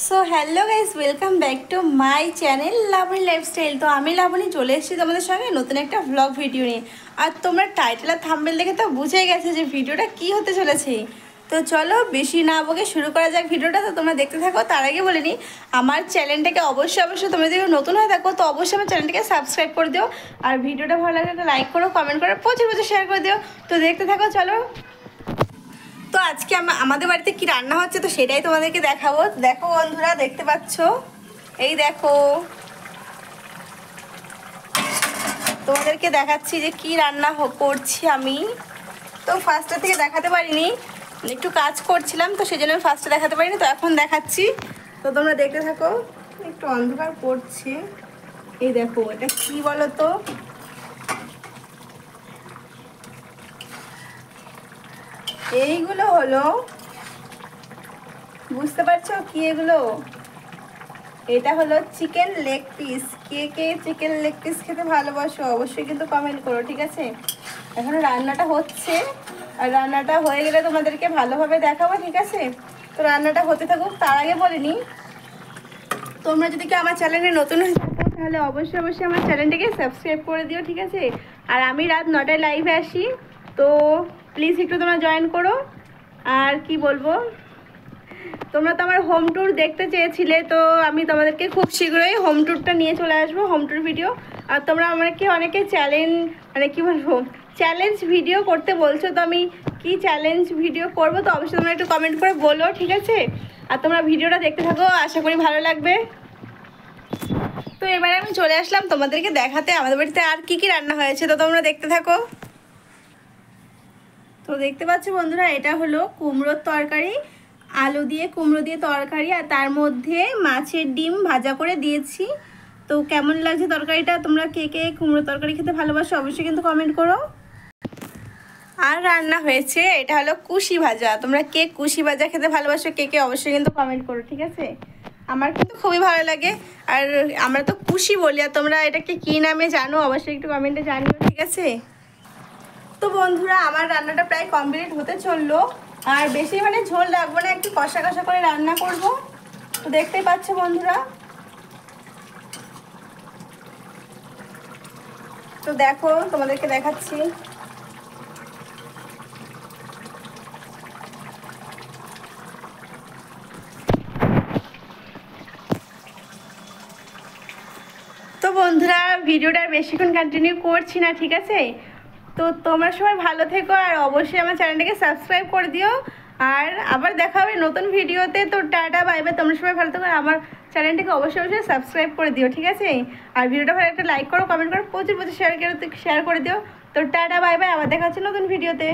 So hello guys, welcome back to my channel Labani lifestyle. তো আমি লাবণী চলে এসেছি তোমাদের সঙ্গে নতুন একটা ব্লগ ভিডিও নিয়ে। আর তোমরা টাইটেল আর থাম্বনেল দেখে তো বুঝেই গেছে যে ভিডিওটা কি হতে চলেছে। তো চলো বেশি না বকে শুরু করা যাক ভিডিওটা। তো তোমরা দেখতে থাকো। তার আগে বলে নিই, আমার চ্যানেলটাকে অবশ্যই তোমরা যদি নতুন হয়ে থাকো তো অবশ্যই আমার চ্যানেলটাকে সাবস্ক্রাইব করে দিও। আর ভিডিওটা ভালো লাগলে একটা লাইক করো, কমেন্ট করো, প্রচুর শেয়ার করে দিও। তো দেখতে থাকো চলো। তো আজকে আমাদের বাড়িতে কি রান্না হচ্ছে তো সেটাই তোমাদেরকে দেখাবো। দেখো বন্ধুরা, দেখতে পাচ্ছ, এই দেখো তোমাদেরকে দেখাচ্ছি যে কি রান্না করছি আমি। তো ফার্স্টের থেকে দেখাতে পারিনি, একটু কাজ করছিলাম তো সেই জন্য ফার্স্টে দেখাতে পারিনি, তো এখন দেখাচ্ছি। তো তোমরা দেখতে থাকো। একটু অন্ধকার পড়ছে, এই দেখো এটা কি বলো তো, এইগুলো হলো, বুঝতে পারছো কি এগুলো? এটা হলো চিকেন লেগ পিস। কে কে চিকেন লেগ পিস খেতে ভালোবাসো অবশ্যই কিন্তু কমেন্ট করো, ঠিক আছে? এখন রান্নাটা হচ্ছে, আর রান্নাটা হয়ে গেলে তোমাদেরকে ভালোভাবে দেখাবো, ঠিক আছে? তো রান্নাটা হতে থাকুক। তার আগে বলিনি, তোমরা যদি কি আমার চ্যানেলে নতুন হয়ে থাকো তাহলে অবশ্যই আমার চ্যানেলটাকে সাবস্ক্রাইব করে দিও, ঠিক আছে? আর আমি রাত 9টায় লাইভে আসি, তো প্লিজ একটু তোমরা জয়েন করো। আর কি বলবো, তোমরা তো আমার হোম ট্যুর দেখতে চেয়েছিলে, তো আমি তোমাদেরকে খুব শীঘ্রই হোম ট্যুরটা নিয়ে চলে আসবো, হোম ট্যুর ভিডিও। আর তোমরা আমাকে অনেকে চ্যালেঞ্জ ভিডিও করতে বলছো, তো আমি কি চ্যালেঞ্জ ভিডিও করব তো অবশ্যই তোমরা একটু কমেন্ট করে বলো, ঠিক আছে? আর তোমরা ভিডিওটা দেখতে থাকো, আশা করি ভালো লাগবে। তো এবারে আমি চলে আসলাম তোমাদেরকে দেখাতে আমাদের বাড়িতে আর কি কি রান্না হয়েছে, তো তোমরা দেখতে থাকো। তো দেখতে পাচ্ছ বন্ধুরা, এটা হলো কুমড়োর তরকারি, আলু দিয়ে কুমড়ো দিয়ে তরকারি, আর তার মধ্যে মাছের ডিম ভাজা করে দিয়েছি। তো কেমন লাগছে তরকারিটা? তোমরা কে কে কুমড়ো তরকারি খেতে ভালোবাসো অবশ্যই কিন্তু কমেন্ট করো। আর রান্না হয়েছে এটা হলো কুশি ভাজা। তোমরা কে কুশি ভাজা খেতে ভালোবাসো কে কে অবশ্যই কিন্তু কমেন্ট করো, ঠিক আছে? আমার কিন্তু খুবই ভালো লাগে। আর আমরা তো কুশি বলি, আর তোমরা এটাকে কী নামে জানো অবশ্যই একটু কমেন্টে জানিও, ঠিক আছে? তো বন্ধুরা, আমার রান্নাটা প্রায় কমপ্লিট হতে চললো। আর বেশি ঝোল রাখবো না, একটু কষা কষা করে রান্না করব। তো দেখতেই পাচ্ছ বন্ধুরা। তো দেখো তোমাদেরকে দেখাচ্ছি। তো বন্ধুরা, ভিডিওটা আর বেশিক্ষণ কন্টিনিউ করছি না, ঠিক আছে? তো তোমরা সবাই ভালো থেকো, আর অবশ্যই আমার চ্যানেলটাকে সাবস্ক্রাইব করে দিও। আর আবার দেখা হবে নতুন ভিডিওতে। তো টাটা বাই বাই। তোমরা সবাই ভালো থেকো, আর আমার চ্যানেলটাকে অবশ্যই সাবস্ক্রাইব করে দিও, ঠিক আছে? আর ভিডিওটা ভালো একটা লাইক করো, কমেন্ট করো, প্রচুর শেয়ার করে দিও। তো টাটা বাই বাই, আবার দেখা হচ্ছে নতুন ভিডিওতে।